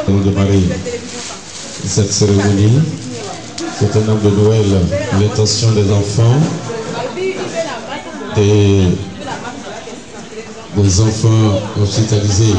Nous démarrer cette cérémonie. C'est un homme de Noël, l'intention des enfants, des enfants hospitalisés.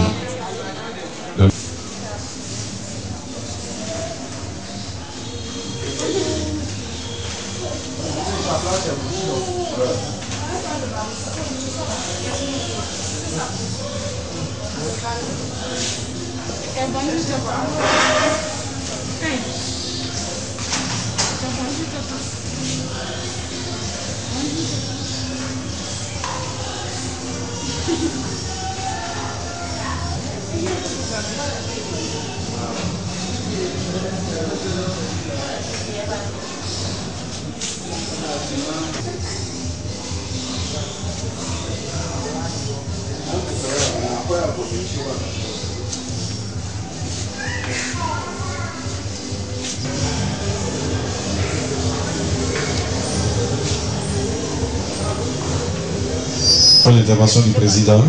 L'intervention du président,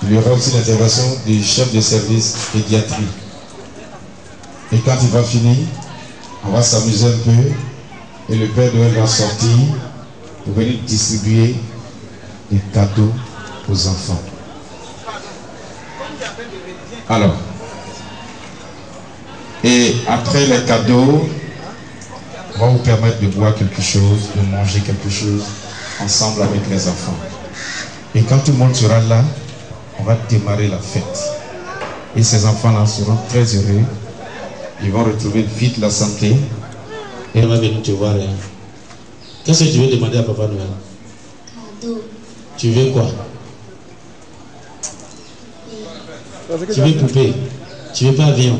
il y aura aussi l'intervention du chef de service pédiatrie. Et quand il va finir, on va s'amuser un peu et le Père Noël va sortir pour venir distribuer des cadeaux aux enfants. Alors, et après les cadeaux, on va vous permettre de boire quelque chose, de manger quelque chose ensemble avec les enfants. Et quand tout le monde sera là, on va démarrer la fête. Et ces enfants-là seront très heureux. Ils vont retrouver vite la santé. Et on va venir te voir. Qu'est-ce que tu veux demander à Papa Noël? Cadeau. Tu veux quoi? Tu veux poupée? Tu veux pas avion?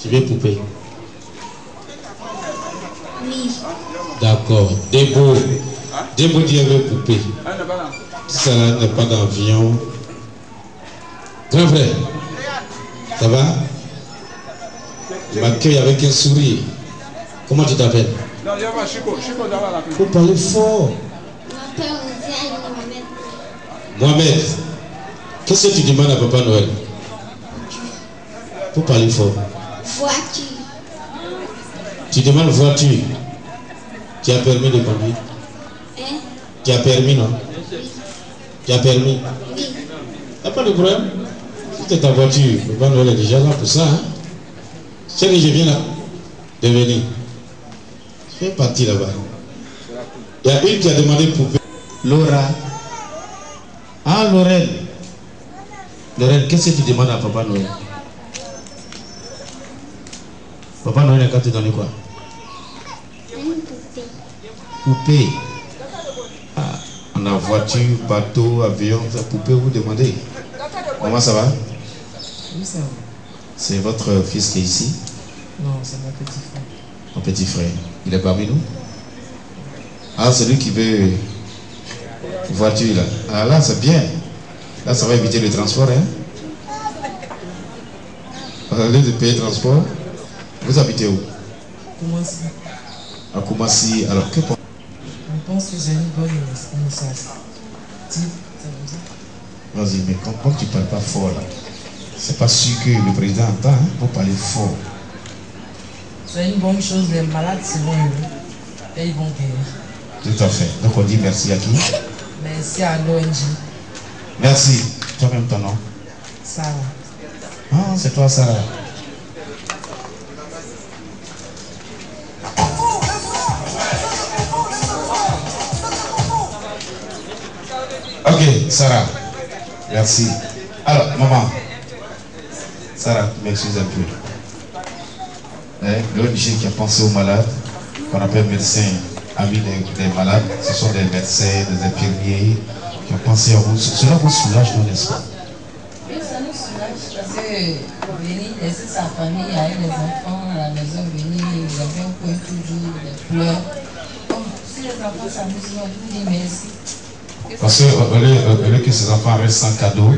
Tu veux poupée? Oui. D'accord. Debout. Debout dire le poupée. Ça n'est pas d'avion. Grand frère, ça va? Je m'accueille avec un sourire. Comment tu t'appelles? Faut parler fort. Mohamed, qu'est-ce que tu demandes à Papa Noël? Faut parler fort. Voiture. Tu demandes voiture. Tu as permis de conduire? Hein? Tu as permis, non? Oui. Tu as permis? Oui. Il n'y a pas de problème. Si c'est ta voiture, Papa Noël est déjà là pour ça. Hein? C'est que je viens là de venir. Je vais partir là-bas. Il y a une qui a demandé poupée. Laura. Ah, Lorraine. Lorraine, qu'est-ce que tu demandes à Papa Noël? Papa Noël a te donner quoi? Une poupée. Poupée. Ah, on a voiture, bateau, avion, poupée, vous demandez. Comment ça va? Oui, ça va. C'est votre fils qui est ici? Non, c'est mon petit frère. Mon petit frère. Il est parmi nous? Ah, celui qui veut voiture là. Ah là, c'est bien. Là, ça va éviter le transport. Hein? Au lieu de payer le transport, vous habitez où? Koumassi. À Koumassi. Alors, que Je pense que j'ai une bonne initiative. C'est comme ça. Vas-y, mais comme tu ne parles pas fort là, c'est pas sûr que le président entend, hein, pour parler fort. C'est une bonne chose, les malades seront heureux et ils vont guérir. Tout à fait. Donc on dit merci à qui? Merci à l'ONG. Merci. Toi-même ton nom? Sarah. Ah, c'est toi Sarah. Ok, Sarah. Merci. Alors, maman. Sarah, m'excuse un peu. L'ONG qui a pensé aux malades, qu'on appelle médecins amis des malades, ce sont des médecins, des infirmiers qui ont pensé à vous. Cela vous soulage, non, n'est-ce pas? Oui, ça nous soulage parce que venir laisser sa famille avec les enfants à la maison, venir, ils avaient un peu toujours des pleurs. Comme si les enfants s'amusent, on vous dit merci. Parce que au lieu que ces enfants restent sans cadeau,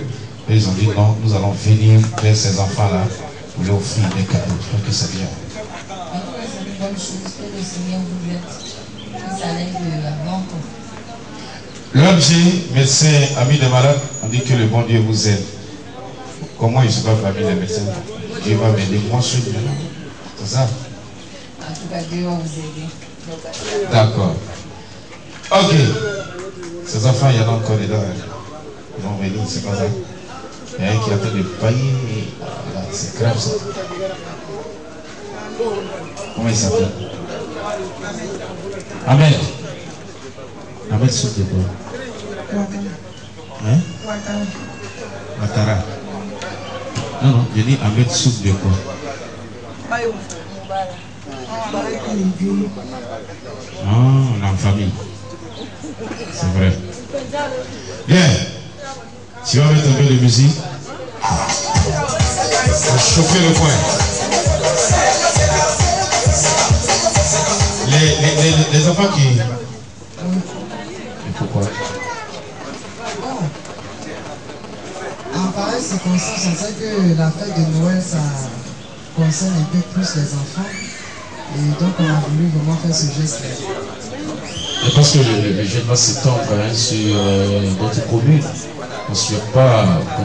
ils ont dit non, nous allons venir vers ces enfants-là pour leur offrir des cadeaux. Je trouve que c'est bien. C'est une bonne chose que le Seigneur vous aide. Que ça lève la vente. L'ONG médecin ami des malades, on dit que le bon Dieu vous aide. Comment je ne suis pas parmi les médecins? Dieu va m'aider, moi je suis bien. C'est ça? En tout cas, Dieu va vous aider. D'accord. Ok. Ces enfants, il y en a encore dedans. Ils vont venir, c'est pas ça. Il y a un qui est en train de pailler. C'est grave ça. Comment il s'appelle? Ahmed. Ahmed souffle de quoi? Hein? Ouattara. Non, non, je dis Ahmed souffle de quoi? Ah, on est en famille. C'est vrai. Bien. Tu vas mettre un peu de musique. Pour chauffer le coin. Les enfants qui... Et pourquoi? En pareille circonstance, on sait que la fête de Noël, ça concerne un peu plus les enfants. Et donc on a voulu vraiment faire ce geste-là. Je pense que le jeune va s'étendre sur d'autres communes. On ne souhaite pas qu'on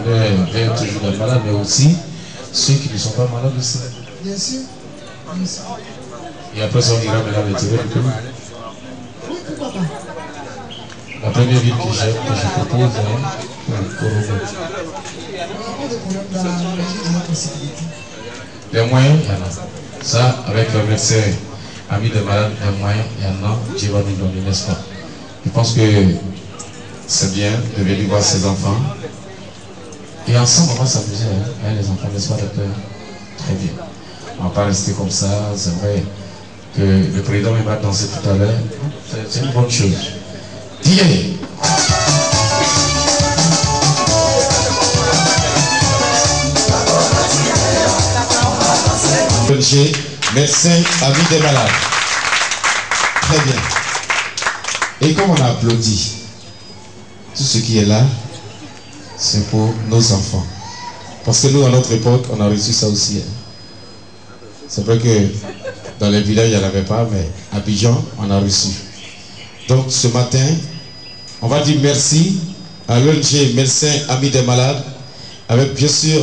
ait toujours des malades, mais aussi ceux qui ne sont pas malades aussi. Bien sûr. Bien sûr. Et après ça, on ira maintenant retirer le commune. Oui, pourquoi pas. La première ville que je propose, Korogo. Il n'y a pas de problème dans la mesure de la possibilité. Les moyens, il y en a. Ça, avec le médecin ami de malade, les moyens, il y en a. Dieu va nous donner, n'est-ce pas? Je pense que c'est bien de venir voir ses enfants. Et ensemble, on va s'amuser avec les enfants, n'est-ce pas, docteur? Très bien. On ne va pas rester comme ça. C'est vrai que le président va danser tout à l'heure. C'est une bonne chose. Dis-le. Médecin ami des malades. Très bien. Et comme on a applaudi, tout ce qui est là, c'est pour nos enfants. Parce que nous, à notre époque, on a reçu ça aussi. C'est vrai que dans les villages, il n'y en avait pas, mais à Abidjan, on a reçu. Donc ce matin, on va dire merci à l'ONG Médecins Amis des Malades, avec bien sûr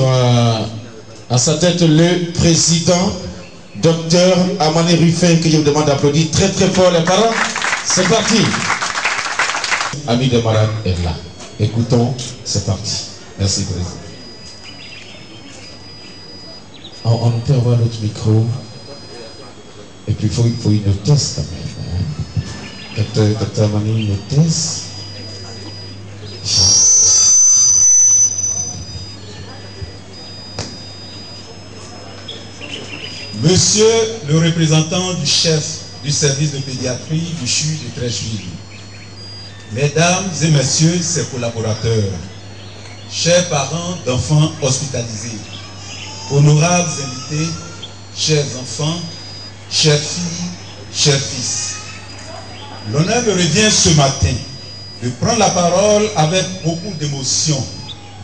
à sa tête le président, Docteur Amani Ruffin, que je vous demande d'applaudir très très fort les parents. C'est parti. Amis des Malades est là. Écoutons, c'est parti. Merci, président. On peut avoir notre micro. Et puis il faut une hôtesse quand même. Docteur Amani, une hôtesse. Monsieur le représentant du chef du service de pédiatrie du CHU de Treichville, Mesdames et Messieurs ses collaborateurs, chers parents d'enfants hospitalisés, honorables invités, chers enfants, chères filles, chers fils, l'honneur me revient ce matin de prendre la parole avec beaucoup d'émotion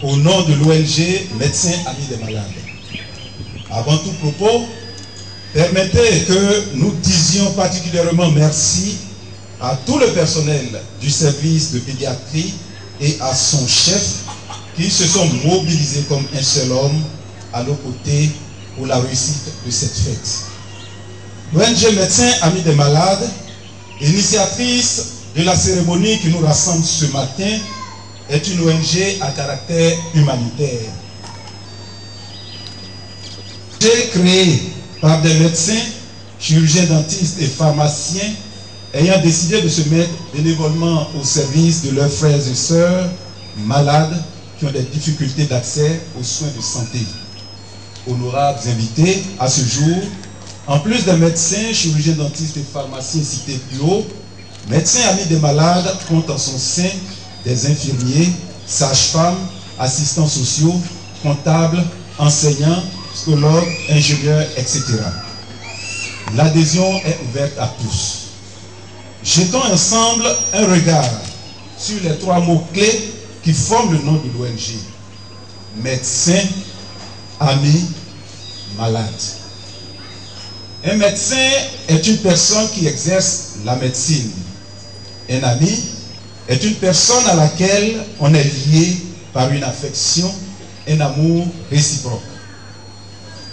au nom de l'ONG Médecins Amis des Malades. Avant tout propos, permettez que nous disions particulièrement merci à tout le personnel du service de pédiatrie et à son chef qui se sont mobilisés comme un seul homme à nos côtés pour la réussite de cette fête. L'ONG Médecins Amis des Malades, initiatrice de la cérémonie qui nous rassemble ce matin est une ONG à caractère humanitaire. J'ai créé par des médecins, chirurgiens dentistes et pharmaciens ayant décidé de se mettre bénévolement au service de leurs frères et sœurs malades qui ont des difficultés d'accès aux soins de santé. Honorables invités, à ce jour, en plus des médecins, chirurgiens dentistes et pharmaciens cités plus haut, Médecins Amis des Malades compte en son sein des infirmiers, sages-femmes, assistants sociaux, comptables, enseignants, psychologues, ingénieurs, etc. L'adhésion est ouverte à tous. Jetons ensemble un regard sur les 3 mots-clés qui forment le nom de l'ONG. Médecin, ami, malade. Un médecin est une personne qui exerce la médecine. Un ami est une personne à laquelle on est lié par une affection, un amour réciproque.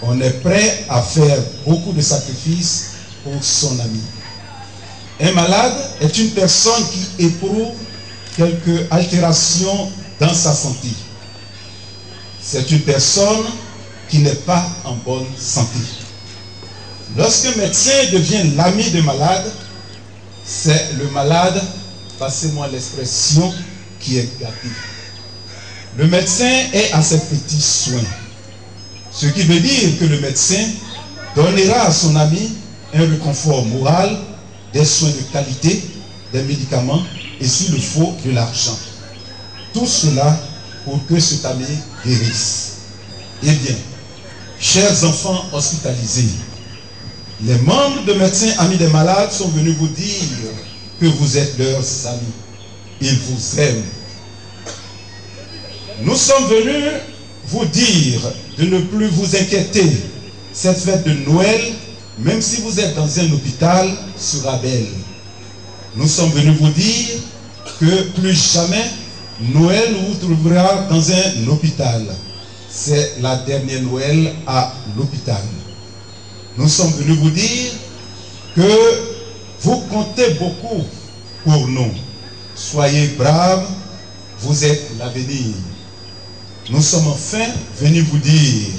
On est prêt à faire beaucoup de sacrifices pour son ami. Un malade est une personne qui éprouve quelques altérations dans sa santé. C'est une personne qui n'est pas en bonne santé. Lorsqu'un médecin devient l'ami de malade, c'est le malade, passez-moi l'expression, qui est gâté. Le médecin est à ses petits soins. Ce qui veut dire que le médecin donnera à son ami un réconfort moral, des soins de qualité, des médicaments et s'il le faut, de l'argent. Tout cela pour que cet ami guérisse. Eh bien, chers enfants hospitalisés, les membres de Médecins Amis des Malades sont venus vous dire que vous êtes leurs amis. Ils vous aiment. Nous sommes venus vous dire de ne plus vous inquiéter. Cette fête de Noël, même si vous êtes dans un hôpital, sera belle. Nous sommes venus vous dire que plus jamais Noël vous trouvera dans un hôpital. C'est la dernière Noël à l'hôpital. Nous sommes venus vous dire que vous comptez beaucoup pour nous. Soyez braves, vous êtes l'avenir. Nous sommes enfin venus vous dire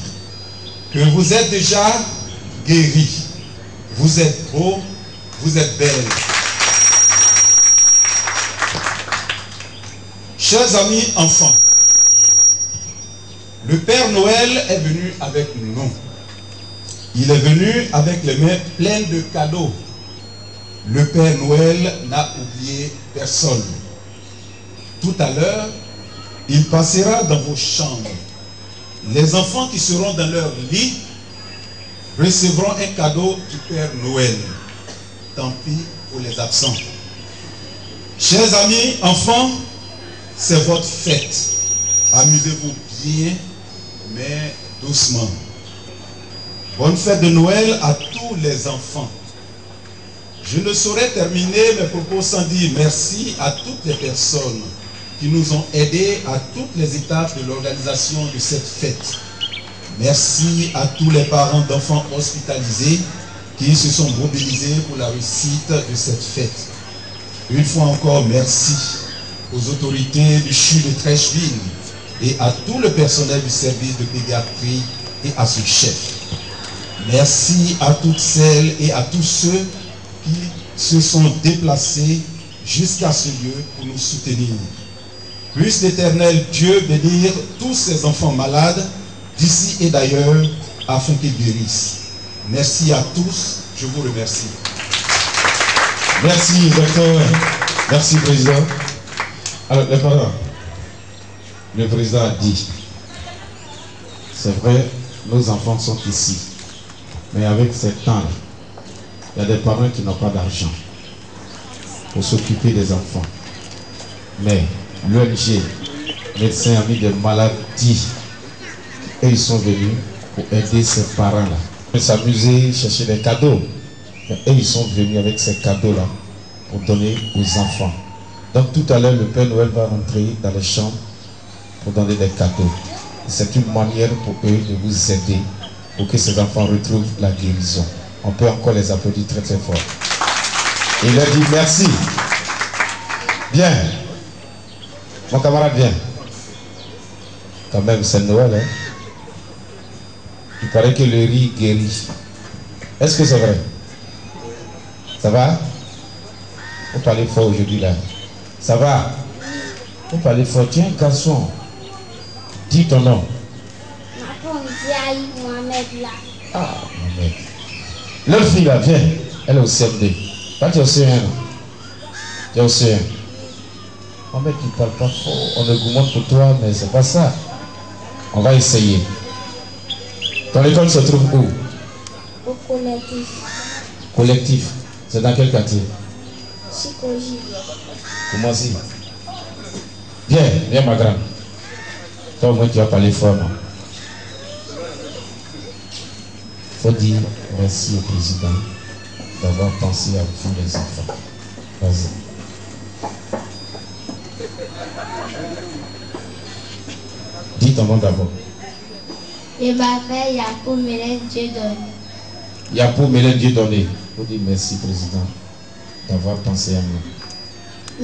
que vous êtes déjà guéris. Vous êtes beaux, vous êtes belles. Chers amis enfants, le Père Noël est venu avec nous. Il est venu avec les mains pleines de cadeaux. Le Père Noël n'a oublié personne. Tout à l'heure, il passera dans vos chambres. Les enfants qui seront dans leur lit recevront un cadeau du Père Noël. Tant pis pour les absents. Chers amis, enfants, c'est votre fête. Amusez-vous bien, mais doucement. Bonne fête de Noël à tous les enfants. Je ne saurais terminer mes propos sans dire merci à toutes les personnes qui nous ont aidés à toutes les étapes de l'organisation de cette fête. Merci à tous les parents d'enfants hospitalisés qui se sont mobilisés pour la réussite de cette fête. Une fois encore, merci aux autorités du CHU de Trècheville et à tout le personnel du service de pédiatrie et à ce chef. Merci à toutes celles et à tous ceux qui se sont déplacés jusqu'à ce lieu pour nous soutenir. Puisse l'Éternel Dieu bénir tous ces enfants malades d'ici et d'ailleurs afin qu'ils guérissent. Merci à tous, je vous remercie. Merci, docteur. Merci, président. Alors, les parents, le président a dit, c'est vrai, nos enfants sont ici. Mais avec ces temps, il y a des parents qui n'ont pas d'argent pour s'occuper des enfants. Mais l'ONG, Médecins Amis des Malades, dit, et ils sont venus pour aider ces parents-là. Ils s'amuser, chercher des cadeaux. Et ils sont venus avec ces cadeaux-là pour donner aux enfants. Donc tout à l'heure, le Père Noël va rentrer dans les chambres pour donner des cadeaux. C'est une manière pour eux de vous aider pour que ces enfants retrouvent la guérison. On peut encore les applaudir très très fort. Il a dit merci. Viens. Mon camarade, viens. Quand même, c'est Noël, hein. Il paraît que le riz guérit. Est-ce que c'est vrai? Ça va? Vous parlez fort aujourd'hui là. Ça va? Vous parlez fort. Tu es un garçon. Dis ton nom. Mohamed là. Ah, Mohamed. L'autre fille là, viens. Elle est au CM2. Toi, tu es au CM1. Tu es au CM1. Mohamed, tu ne parles pas fort. On est gourmand pour toi, mais c'est pas ça. On va essayer. Ton école se trouve où? Au collectif. Collectif. C'est dans quel quartier? Psychologie. Comment si? Viens, viens ma grande. Toi au moins tu vas parler fort, non? Faut dire merci au président d'avoir pensé à vous les enfants. Vas-y. Dis ton nom d'abord. Je m'appelle Yacoub Mélène Dieudonné. Yacoub Mélène Dieudonné. Faut dire merci président d'avoir pensé à nous.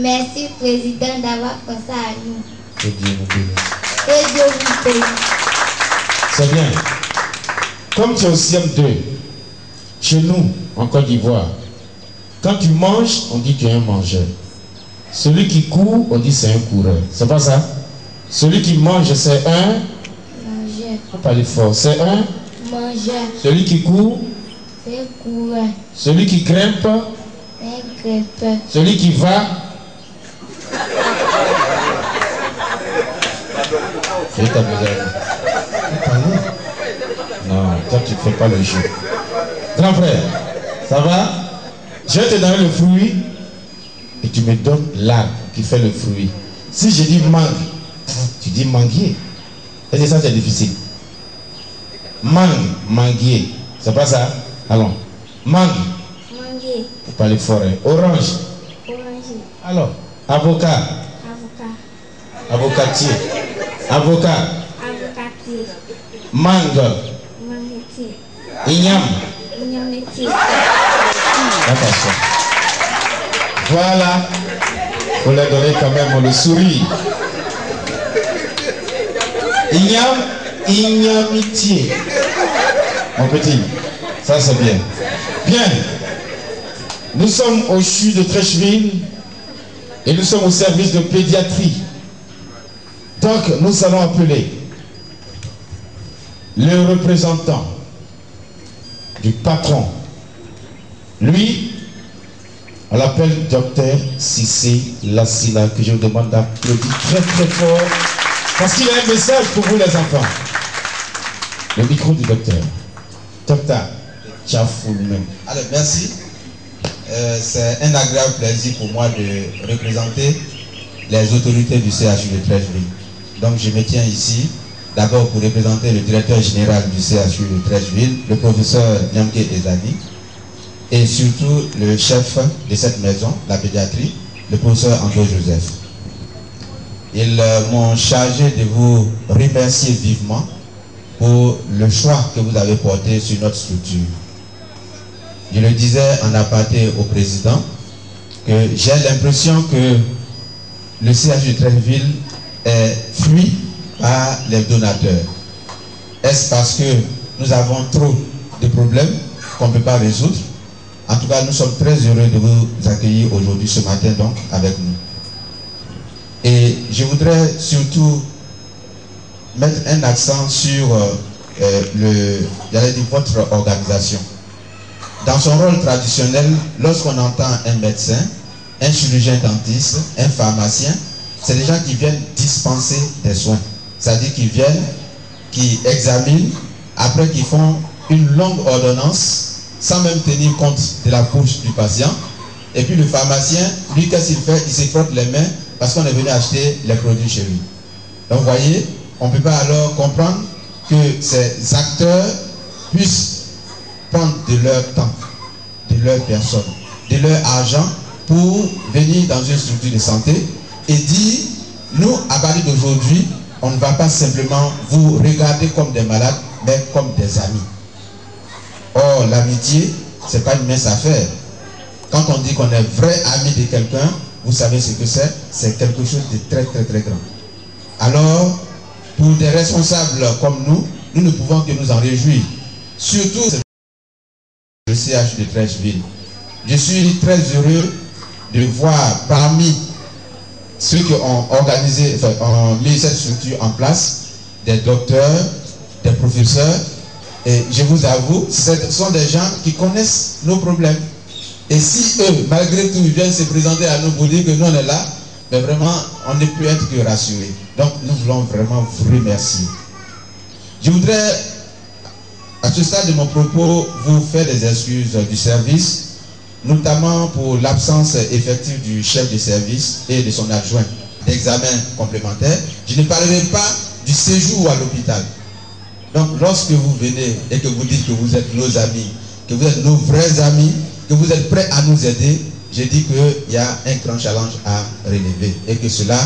Merci président d'avoir pensé à nous. Que Dieu nous bénisse. Que Dieu vous bénisse. C'est bien. Comme tu es au CM2, chez nous, en Côte d'Ivoire, quand tu manges, on dit que tu es un mangeur. Celui qui court, on dit c'est un coureur. C'est pas ça? Celui qui mange, c'est un Mangeur. Faut parler fort. C'est un Mangeur. Celui qui court, C'est un coureur. celui qui grimpe, C'est un grimpeur. celui qui va. Je t'amuser. Non, toi tu ne fais pas le jeu. Grand frère, ça va? Je vais te donner le fruit et tu me donnes l'arbre qui fait le fruit. Si je dis mangue, tu dis manguier. Et c'est ça, c'est difficile. Mangue, manguier. C'est pas ça? Allons. Mangue, Manguier. vous parlez forêt. Orange. Oranger. Alors, avocat. Avocat. Avocatier. Avocat. Avocatier. Mangue. Manguetier. Igname. Ignametier. Attention. Voilà. Vous leur donnez quand même le sourire. Ignamitié. Mon petit, ça c'est bien. Bien. Nous sommes au CHU de Trècheville et nous sommes au service de pédiatrie. Donc nous allons appeler le représentant du patron. Lui, on l'appelle Docteur Cissé Lassina, que je vous demande d'applaudir très très fort parce qu'il a un message pour vous les enfants. Le micro du docteur. Docteur, Tchafou même. Alors, merci. C'est un agréable plaisir pour moi de représenter les autorités du CHU de Trècheville. Donc, je me tiens ici, d'abord pour représenter le directeur général du CHU de Trècheville, le professeur Nyamke Ezani, et surtout le chef de cette maison, la pédiatrie, le professeur André Joseph. Ils m'ont chargé de vous remercier vivement pour le choix que vous avez porté sur notre structure. Je le disais en aparté au président que j'ai l'impression que le CHU de Trècheville est fui par les donateurs. Est-ce parce que nous avons trop de problèmes qu'on ne peut pas résoudre? En tout cas, nous sommes très heureux de vous accueillir aujourd'hui, ce matin, donc, avec nous. Et je voudrais surtout mettre un accent sur votre organisation. Dans son rôle traditionnel, lorsqu'on entend un médecin, un chirurgien dentiste, un pharmacien, c'est des gens qui viennent dispenser des soins. C'est-à-dire qu'ils viennent, qui examinent, après qu'ils font une longue ordonnance, sans même tenir compte de la bouche du patient. Et puis le pharmacien, lui, qu'est-ce qu'il fait? Il se frotte les mains parce qu'on est venu acheter les produits chez lui. Donc vous voyez, on ne peut pas alors comprendre que ces acteurs puissent prendre de leur temps, de leur personne, de leur argent pour venir dans une structure de santé et dire, nous, à partir d'aujourd'hui, on ne va pas simplement vous regarder comme des malades, mais comme des amis. Or, l'amitié, ce n'est pas une mince affaire. Quand on dit qu'on est vrai ami de quelqu'un, vous savez ce que c'est quelque chose de très grand. Alors, pour des responsables comme nous, nous ne pouvons que nous en réjouir. Surtout le CH de Treichville. Je suis très heureux de voir parmi ceux qui ont organisé, ont mis cette structure en place, des docteurs, des professeurs, et je vous avoue, ce sont des gens qui connaissent nos problèmes. Et si eux, malgré tout, ils viennent se présenter à nous pour dire que nous on est là, mais vraiment, on ne peut être que rassurés. Donc, nous voulons vraiment vous remercier. Je voudrais, à ce stade de mon propos, vous faire des excuses du service, notamment pour l'absence effective du chef de service et de son adjoint d'examen complémentaire. Je ne parlerai pas du séjour à l'hôpital. Donc, lorsque vous venez et que vous dites que vous êtes nos amis, que vous êtes nos vrais amis, que vous êtes prêts à nous aider, je dis qu'il y a un grand challenge à relever et que cela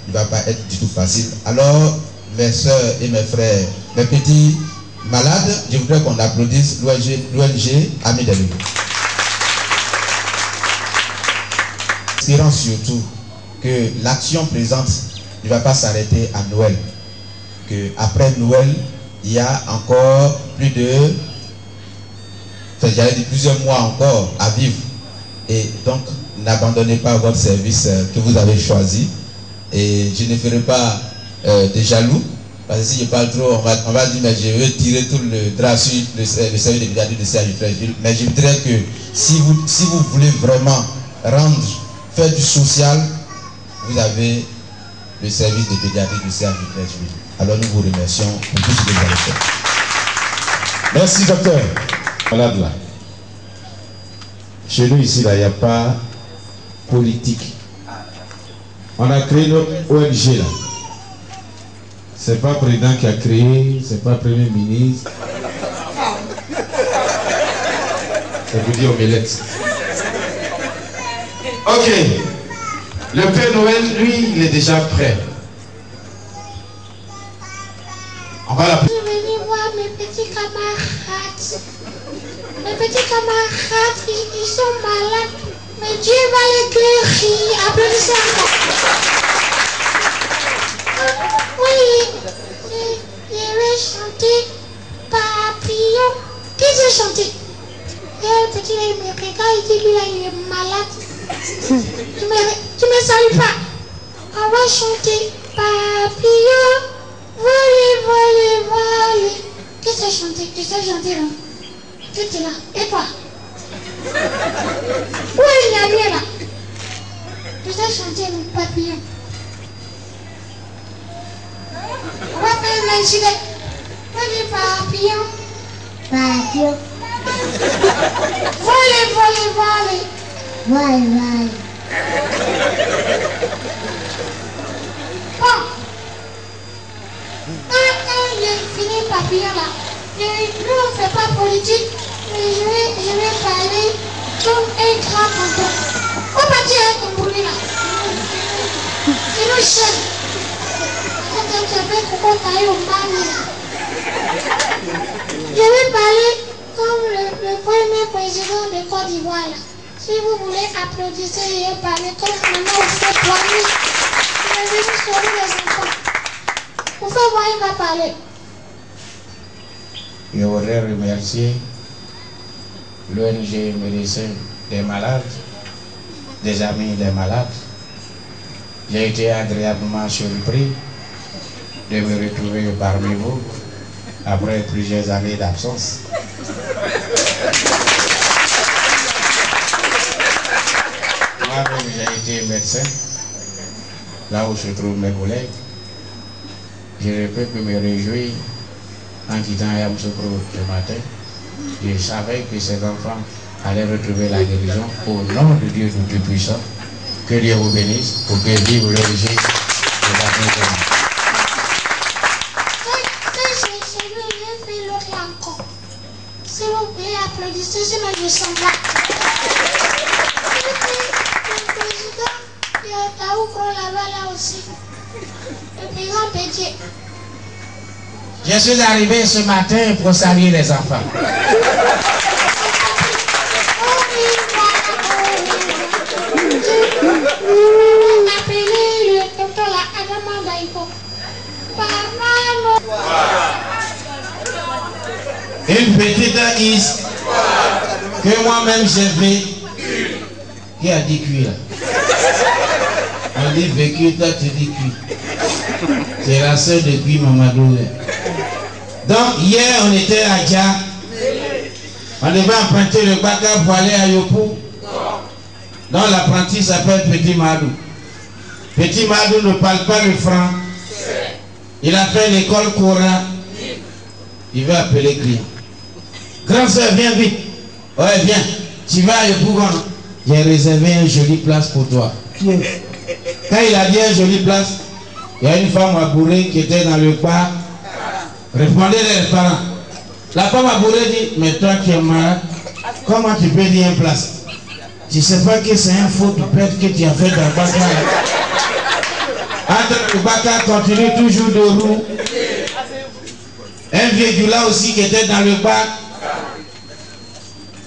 ne va pas être du tout facile. Alors, mes soeurs et mes frères, mes petits malades, je voudrais qu'on applaudisse l'ONG Amis des Loups. Espérons surtout que l'action présente ne va pas s'arrêter à Noël. Qu'après Noël, il y a encore plus de... j'allais dire plusieurs mois encore à vivre. Et donc, n'abandonnez pas votre service que vous avez choisi. Et je ne ferai pas de jaloux. Parce que si je parle trop, on va dire, mais je vais tirer tout le drap sur le service de pédiatrie de CH de Treichville. Mais je voudrais que si vous voulez vraiment faire du social, vous avez le service de pédiatrie du CH de Treichville. Alors nous vous remercions pour tout ce que vous avez fait. Merci docteur. Malade là. Chez nous ici, là, il n'y a pas politique. On a créé notre ONG là. C'est pas le président qui a créé, c'est pas le premier ministre. Ça veut dire omelette. Ok. Le Père Noël, lui, il est déjà prêt. On va l'appeler. Je vais venir voir mes petits camarades. Mes petits camarades, ils sont malades. Mais Dieu va les guérir. Applaudissez encore. Oui, je vais chanter Papillon. Qui s'est chanté? Et le petit, il me regarde, il dit, lui là, il est malade. Tu me salues pas. On va chanter Papillon. Voler, voler, voler. Qui s'est chanté? Tu sais chanter là? Tu es là. Et toi? Où est Yamie là? Tu sais chanter mon papillon? On va faire un gilet. Voler, papillon. Papillon. Voler, voler, voler. Voler, voler. Bon. Quand j'ai fini papillon là, nous on ne fait pas politique, mais je vais parler comme un grand canton. On va dire un bruit là. C'est nous chef. Quand tu appelles Coco Taï au mani là. Je vais parler comme le premier président de Côte d'Ivoire là. Si vous voulez applaudir, je vais parler comme maman au fait poignet. Je vais venir sauver les enfants. Vous faites voir, il va parler. Je voudrais remercier l'ONG Médecins des malades, des amis des malades. J'ai été agréablement surpris de me retrouver parmi vous après plusieurs années d'absence. Moi-même, j'ai été médecin, là où se trouvent mes collègues. Je ne peux que me réjouir en quittant Yamoussoukro ce matin. Je savais que ces enfants allaient retrouver la guérison au nom de Dieu Tout-Puissant. Que Dieu vous bénisse pour que vive le régime de la maison. Je vais l'autre encore. Si vous voulez applaudir, sinon je s'en va. Le président, il y a Taoukro là-bas là aussi. Le président Pétier. Je suis arrivé ce matin pour saluer les enfants. Oh, Papa Noël. Une petite is que moi-même j'ai fait. Qui a dit cuit là? On dit vécu, toi tu dis cuit. C'est la sœur de cuit Mamadou. Donc hier on était à Dja. On devait emprunter le Baka pour aller à Yopou. Donc l'apprenti s'appelle Petit Madou. Petit Madou ne parle pas le franc. Il a fait l'école Cora. Il veut appeler client. Grand soeur, viens vite. Ouais, viens. Tu vas à Yopou. J'ai réservé une jolie place pour toi. Quand il a dit une jolie place, il y a une femme à bourrer qui était dans le bar. Répondez les parents. La femme à bourrer dit, mais toi qui es malade, comment tu peux dire une place? Tu ne sais pas que c'est un faux toupette que tu as fait dans le Baka. Entre le Baka continue toujours de roue. Un vieux là aussi qui était dans le bar.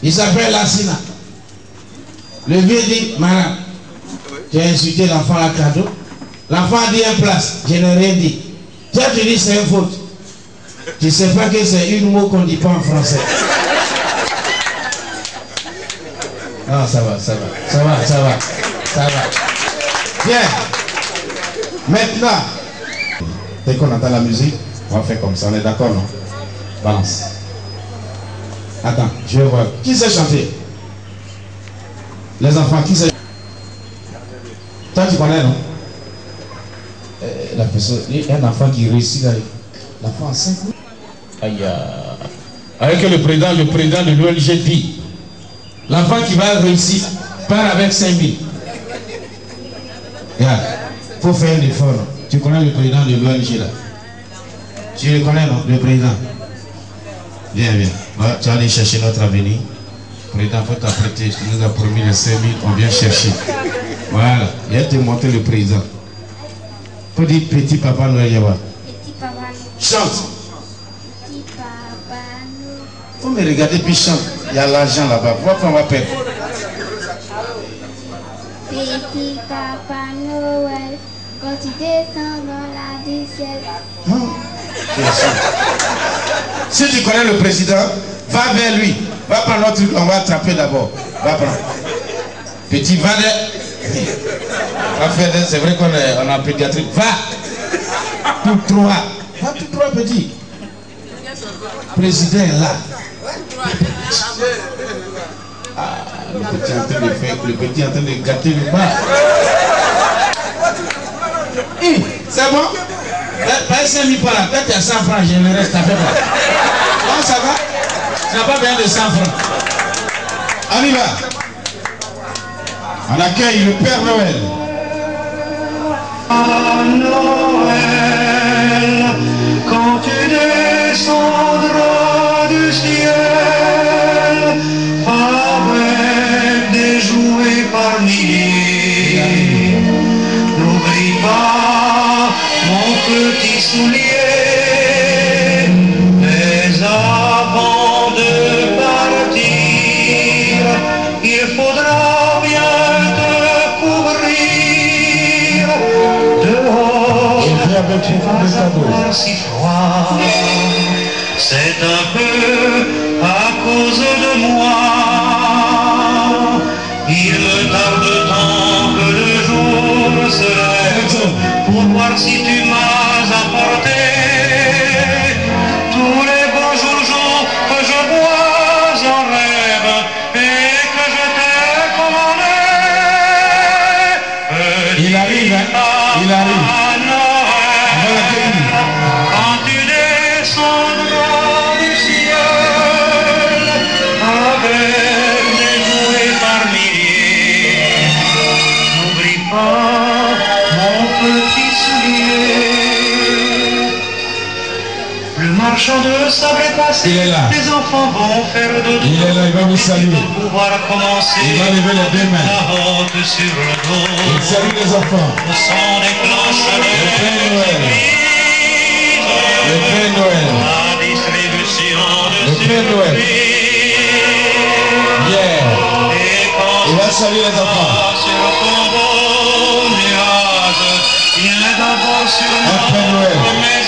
Il s'appelle Lassina. Le vieux dit, madame, tu as insulté l'enfant à cadeau. L'enfant a dit une place, je n'ai rien dit. Toi tu dis c'est une faute. Tu ne sais pas que c'est une mot qu'on ne dit pas en français. Non, ça va. Bien. Maintenant, Dès qu'on entend la musique, on va faire comme ça. On est d'accord, non? Balance. Attends, je vais voir. Qui sait chanter? Les enfants, qui sait? Toi, tu connais, non? La personne, un enfant qui réussit là. L'enfant a 5 ans. Aïe. Avec le président de l'ONG dit, l'enfant qui va réussir part avec 5 000. Regarde, il faut faire un effort. Tu connais le président de l'ONG là? Tu le connais, non? Le président. Viens. Ouais, tu vas aller chercher notre avenir. Le président, il faut t'apprêter. Tu nous as promis les 5 000, on vient chercher. Voilà, il a te montré le président. Il faut dire petit papa Noël Yawa. Petit Papa Noël. Chante. Petit Papa Noël. Il faut me regarder puis chante. Il y a l'argent là-bas. Pourquoi on va perdre? Petit Papa Noël, quand tu descends dans la du ciel. Si tu connais le président, va vers lui. Va prendre notre truc, on va attraper d'abord. Va prendre. Petit, va c'est vrai qu'on est en pédiatrie. Va tout droit. Va tout droit, petit. Président est là. Ah, le petit est en train de faire, le petit est en train de gâter le bas. C'est bon? Pas 5 000 par là. Quand tu as 100 francs, je ne reste à faire pas. Non, ça va? Tu n'as pas besoin de 100 francs. On y va. On accueille le Père Noël. À Noël, quand tu descendras du ciel, avec des jouets par milliers, n'oublie pas mon petit soulier, mais avant de partir, il faudra bien te couvrir dehors. Tu vas avoir si froid, c'est un peu à cause de moi. Il me tarde tant que le jour se lève pour voir si tu m'as apporté tous les beaux jours que je vois en rêve et que je t'ai commandé. Il arrive, hein? Il arrive. Quand tu descendras du ciel avec des jouets par milliers, n'oublie pas mon petit soulier. Le marchand de sable est passé, Il est là. les enfants vont faire dodo. Il est là, il va vous saluer. Pour pouvoir commencer Il va lever les 2 mains. la honte sur le dos. Il salue les enfants. Au son des cloches de Le Père Noël. l'église, Le Père Noël. la distribution de Le Père Noël. surprises. Yeah. Et quand Il va saluer les enfants. sur ton beau nuage, viens d'abord sur Un Père Noël. mes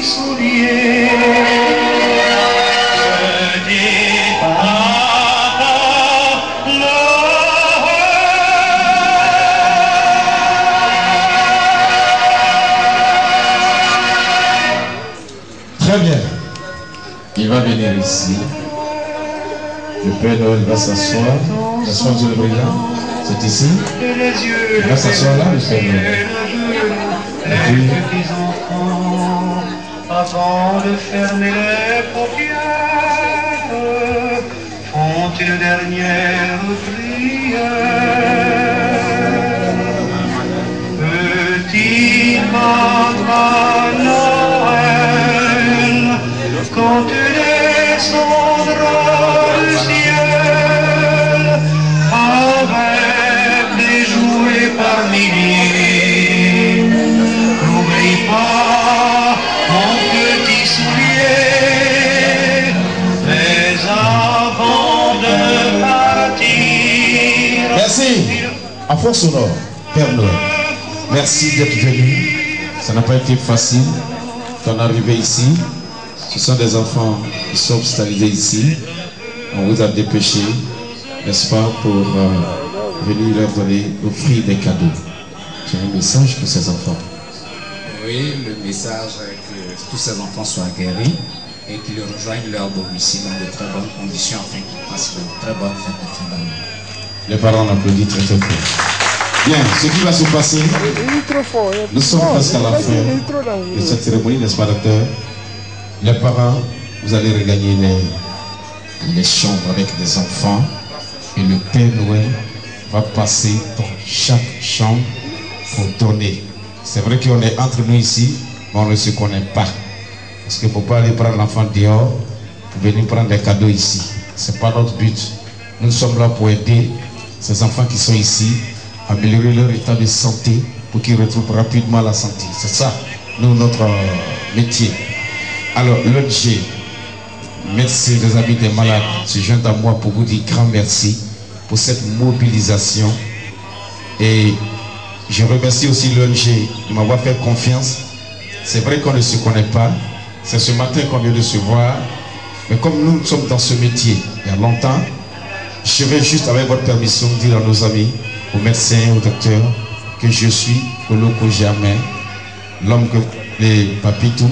petits souliers. Petit papa Noël. Très bien. Il va venir ici. Le Père Noël va s'asseoir. S'asseoir sur le brillant. C'est ici. Il va s'asseoir là, le Père Noël. Les petits enfants, avant de fermer les paupières, font une dernière prière. Petit Papa Noël, quand tu descendras du ciel, avec des jouets par milliers, n'oublie pas mon petit soulier, mais avant de partir. Merci. En force sonore, Père Noël. Merci d'être venu. Ça n'a pas été facile d'en arriver ici. Ce sont des enfants qui sont hospitalisés ici. On vous a dépêché, n'est-ce pas, pour venir leur donner, offrir des cadeaux. J'ai un message pour ces enfants. Oui, le message est que tous ces enfants soient guéris et qu'ils rejoignent leur domicile dans de très bonnes conditions afin qu'ils passent de très bonnes fêtes de fin d'année. Les parents applaudissent très très fort. Bien, ce qui va se passer, nous sommes presque à la fin de cette cérémonie, n'est-ce pas, docteur? Les parents, vous allez regagner les chambres avec des enfants et le Père Noël va passer dans chaque chambre pour donner. C'est vrai qu'on est entre nous ici, mais on ne se connaît pas. Parce qu'il ne faut pas aller prendre l'enfant dehors pour venir prendre des cadeaux ici. Ce n'est pas notre but. Nous sommes là pour aider ces enfants qui sont ici, améliorer leur état de santé pour qu'ils retrouvent rapidement la santé. C'est ça, nous, notre métier. Alors, l'ONG Médecins des Amis des Malades se joint à moi pour vous dire grand merci pour cette mobilisation. Et je remercie aussi l'ONG de m'avoir fait confiance. C'est vrai qu'on ne se connaît pas. C'est ce matin qu'on vient de se voir. Mais comme nous sommes dans ce métier il y a longtemps, je vais juste, avec votre permission, dire à nos amis, aux médecins, aux docteurs, que je suis Oloko Germain, l'homme que les papitou.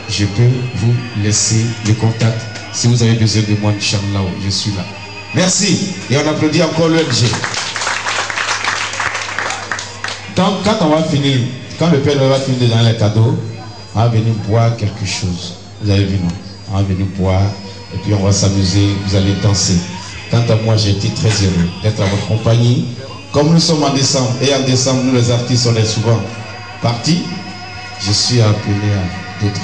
Je peux vous laisser le contact. Si vous avez besoin de moi, Inch'Allah, je suis là. Merci. Et on applaudit encore l'ONG. Donc, quand on va finir, quand le Père va finir dans les cadeaux, on va venir boire quelque chose. Vous avez vu, non? On va venir boire et puis on va s'amuser, vous allez danser. Quant à moi, j'ai été très heureux d'être à votre compagnie. Comme nous sommes en décembre, et en décembre, nous les artistes, on est souvent partis, je suis appelé à d'autres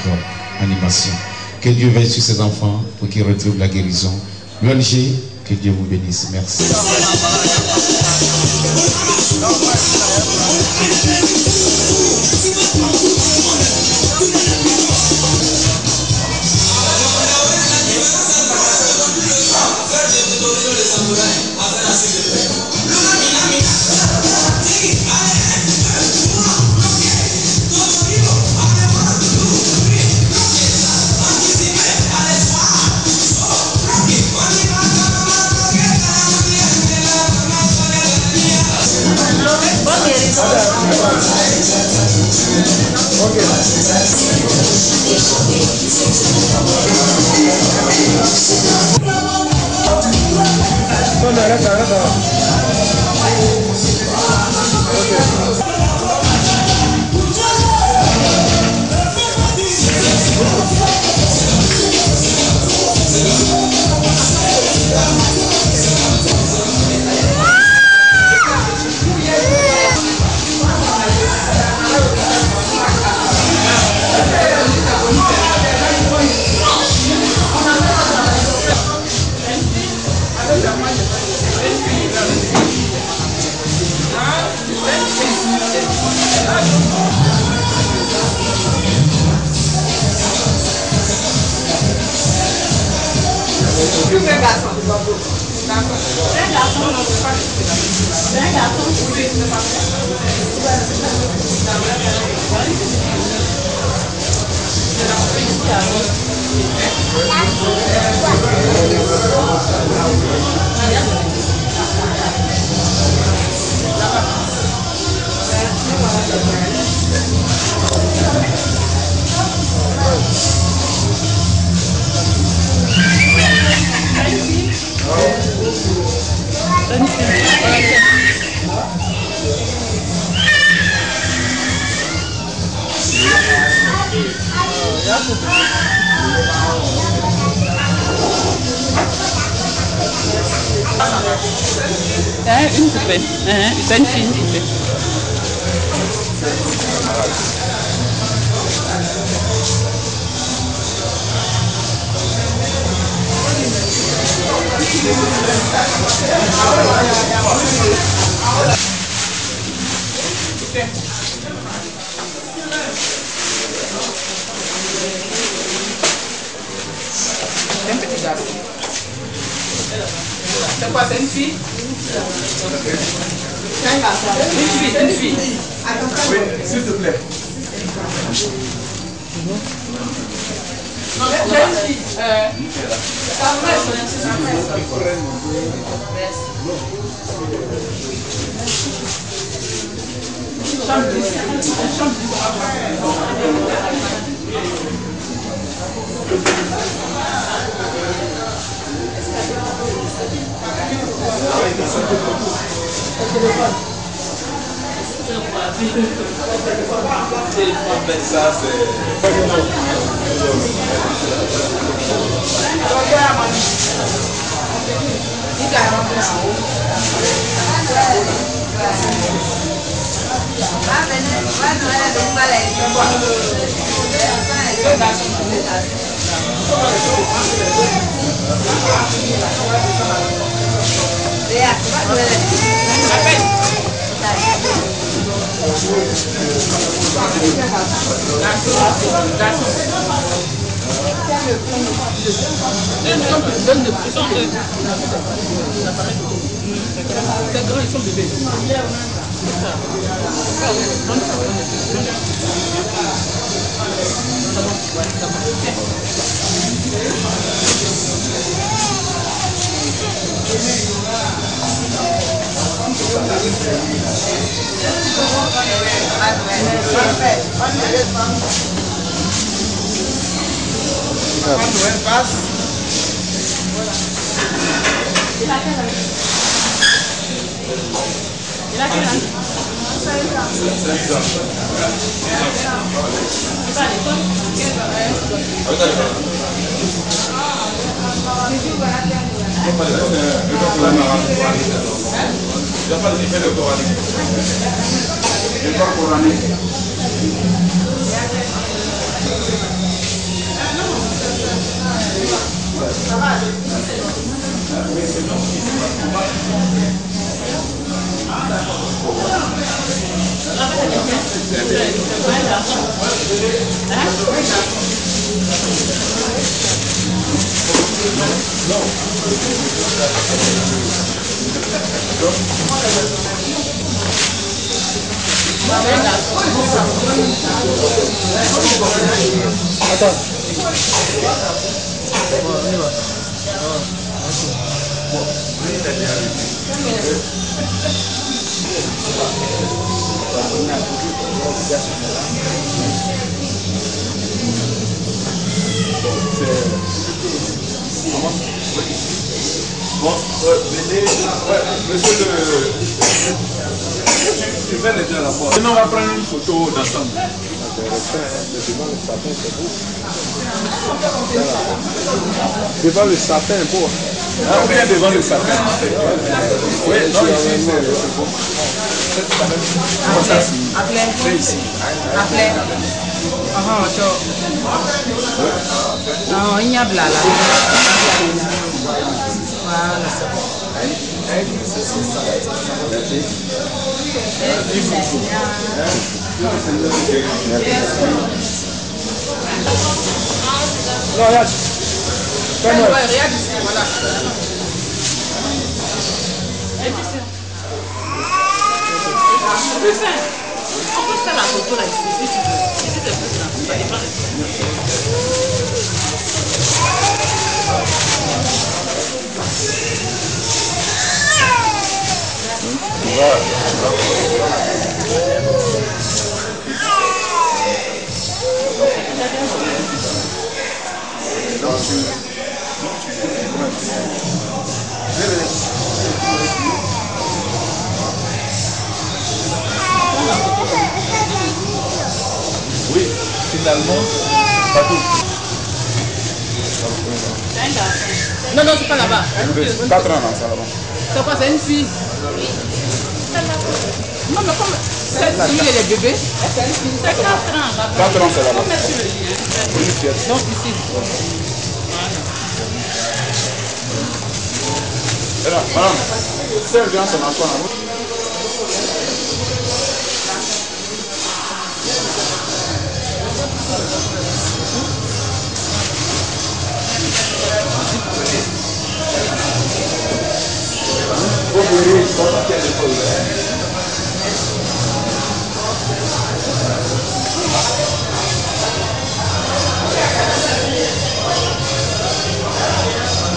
animations. Que Dieu veille sur ses enfants pour qu'ils retrouvent la guérison. L'ONG, que Dieu vous bénisse. Merci. Une poupée. C'est une fille, une poupée. Un petit garçon. C'est quoi, c'est une fille? C'est un garçon. Une fille. Oui, s'il te plaît. Non, j'ai une fille. Ça, c'est... Quand Noël passe, Il a quel âge? Il a quel âge? 16 ans. 16 ans. Il va à l'école? Bon, venez, monsieur le... Tu fais les deux à la fois. Sinon, on va prendre une photo d'ensemble. Devant le sapin, pour. On vient devant le sapin. Oui, non, ici, c'est bon. appelez ici. Appelez. Non, il y a blala. Voilà. Non, regarde. Regarde ici, voilà. On peut faire la photo là ici, si tu veux. Ici, c'est plus simple. Oui, finalement, Non, non, c'est pas là-bas. 4 ans, ça là-bas. C'est quoi, c'est une fille? Non, mais comme cette fille, elle est bébé. C'est 4 ans là-bas. 4 ans, c'est là-bas. Donc ici. Madame, c'est un grand, c'est un enfant.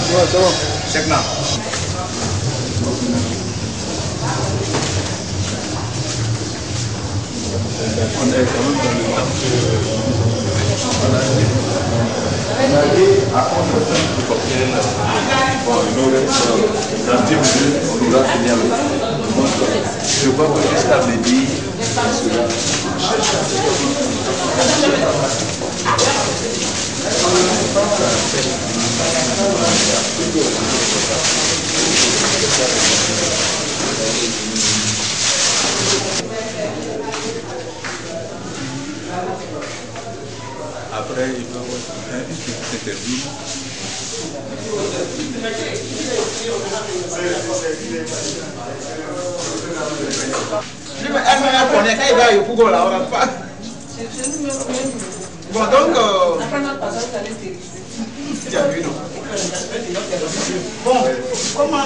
Ouais, c'est bon. Check là. On est quand même dans le temps à 11h du cocktail. Bon, dans 10 minutes, on aura fini avec. Donc, je crois que jusqu'à midi, cela après, il va y avoir une petite interview. Bon, donc, bon, comment...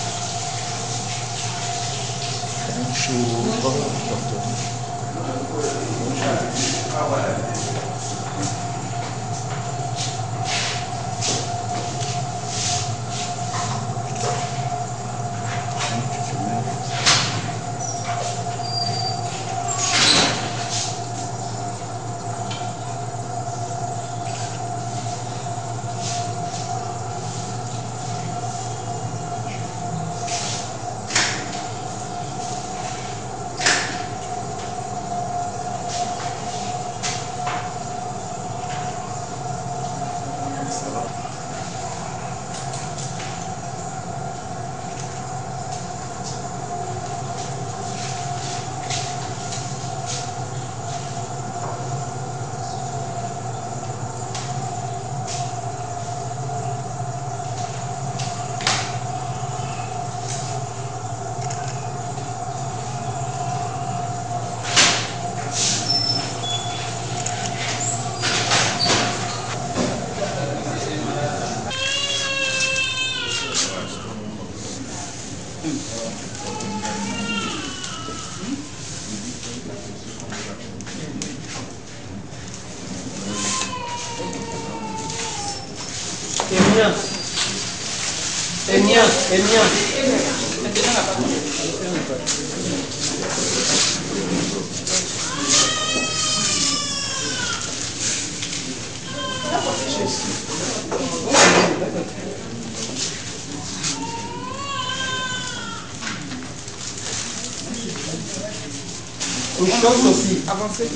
aussi. Avancez.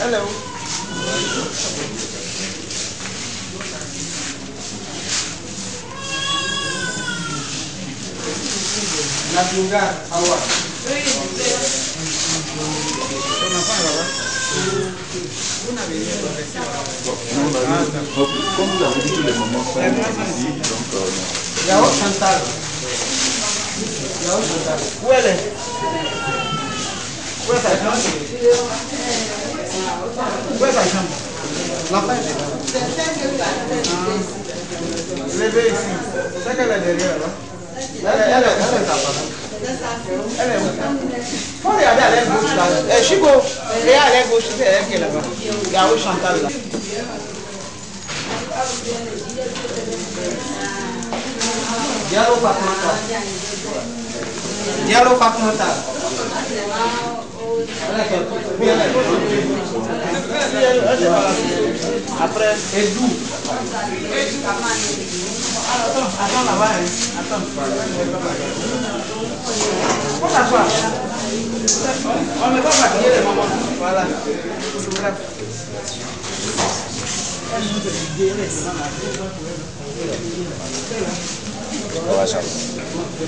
Hello. La Bunga, Awa. Comme vous avez dit, tous les moments sont ici, donc... Yao Chantal. Yao Chantal. Où elle est? Où est sa chambre? Où est sa chambre? L'enfant est là. Levez ici. C'est qu'elle est derrière là. Elle est où sa femme? Elle est où? Faut regarder à l'aile gauche là. Chico, regarde à l'aile gauche, c'est elle qui est là-bas. Yao Chantal là. Diallo Fatmata. Diallo Fatmata. Après, Edou. attends là-bas. Attends. Faut t'asseoir. On ne va pas fatiguer les mamans. Voilà.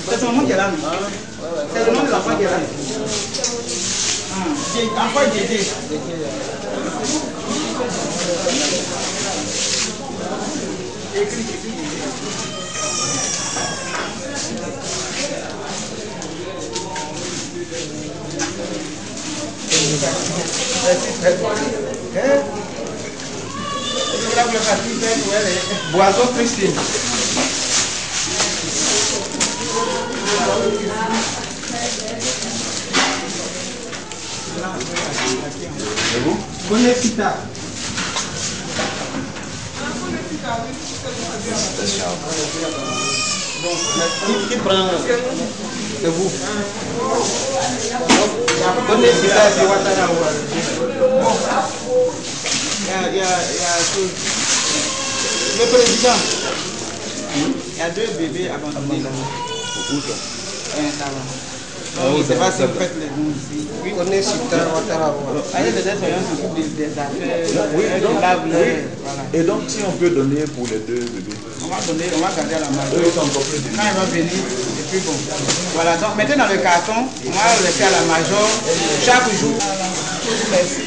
C'est ton nom qui est là. C'est le nom de l'enfant qui est là. Enfant Dédé. Écris. Boiseau Christine. Et vous? Bonefita. Qui prend? C'est vous. Bonefita, c'est Ouattara. Il y a le président. Il y a 2 bébés abandonnés là. Je ne sais pas si vous faites les noms ici. Oui, on est sur Ouattara. Allez, les soignants s'occupent des affaires. Oui, et donc si on peut donner pour les 2 bébés. On va garder à la major. Quand il va venir, et puis bon. Voilà, donc mettez dans le carton, on va le laisser à la major chaque jour. Merci.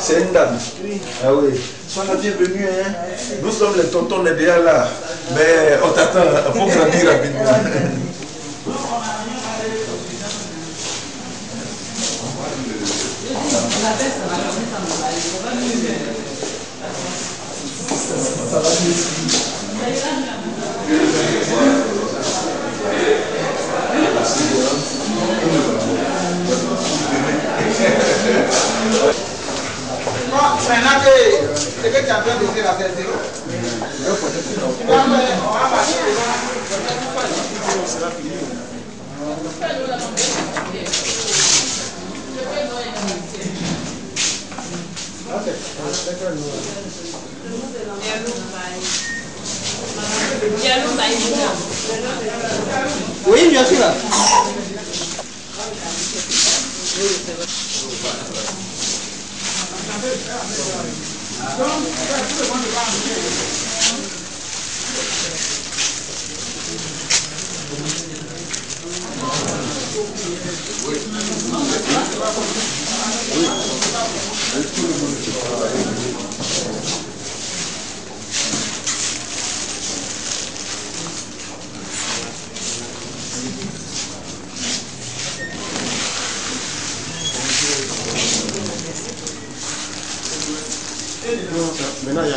C'est une dame. Ah oui. Sois la bienvenue. Hein. Nous sommes les tontons, on est déjà là. Mais on t'attend. Il faut grandir rapidement. Maintenant que tu as bien décidé la faire zéro, on va partir oui, bien sûr. Maintenant, il y a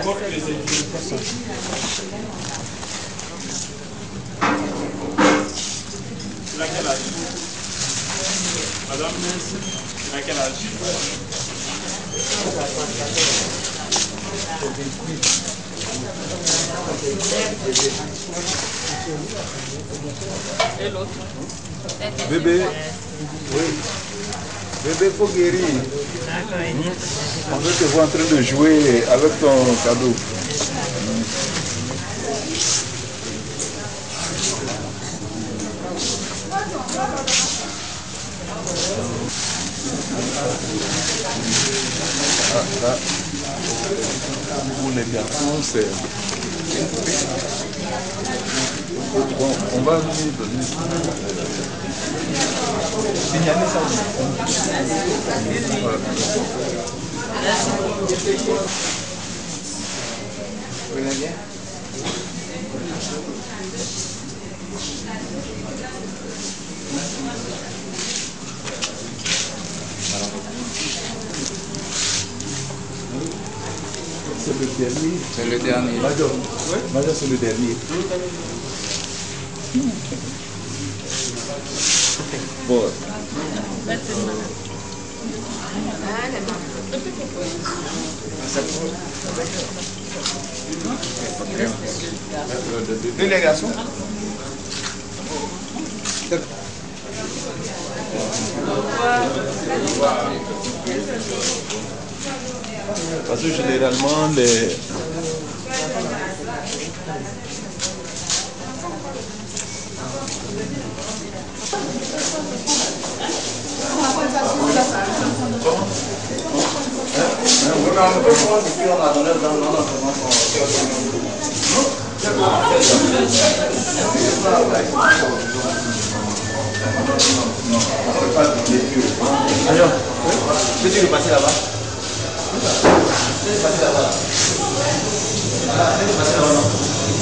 Il a quel âge? Madame, il a quel âge? Et l'autre? Bébé, oui. Bébé, faut guérir. On veut te voir en train de jouer avec ton cadeau. Là, pour les garçons, c'est... Bon, on va venir donner signaler ça. Voilà. Vous voulez bien? C'est le dernier. C'est le dernier. Major, ouais? Major, c'est le dernier. Bon. Et les garçons? Parce que généralement les... Alors, peux-tu le passer là-bas?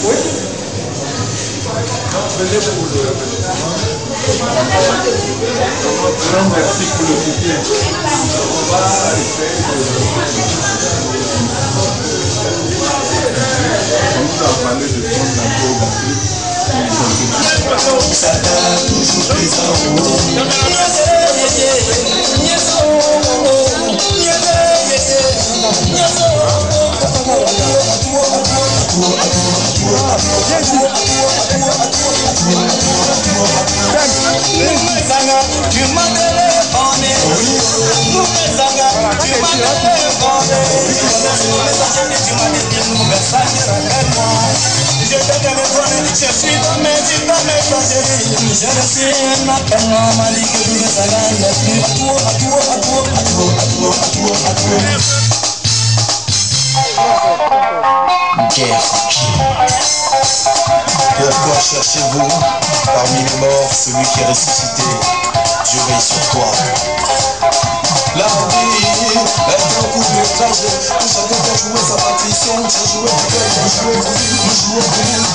Oui. Merci pour le soutien. On va essayer on nous a parlé de son Pourquoi cherchez-vous parmi les morts celui qui est ressuscité? Dieu veille sur toi. La vie est un couple étranger où chacun doit jouer sa partition. J'ai joué du cœur, j'ai joué du vie, j'ai joué du vie.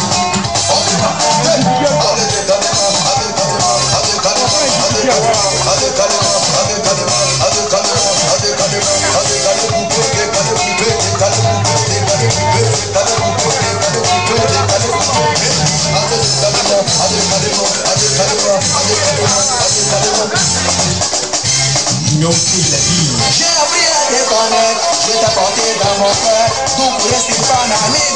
J'ai appris à te connaître, je t'ai porté dans mon cœur, donc reste pas un ami.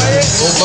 Allez, Chaque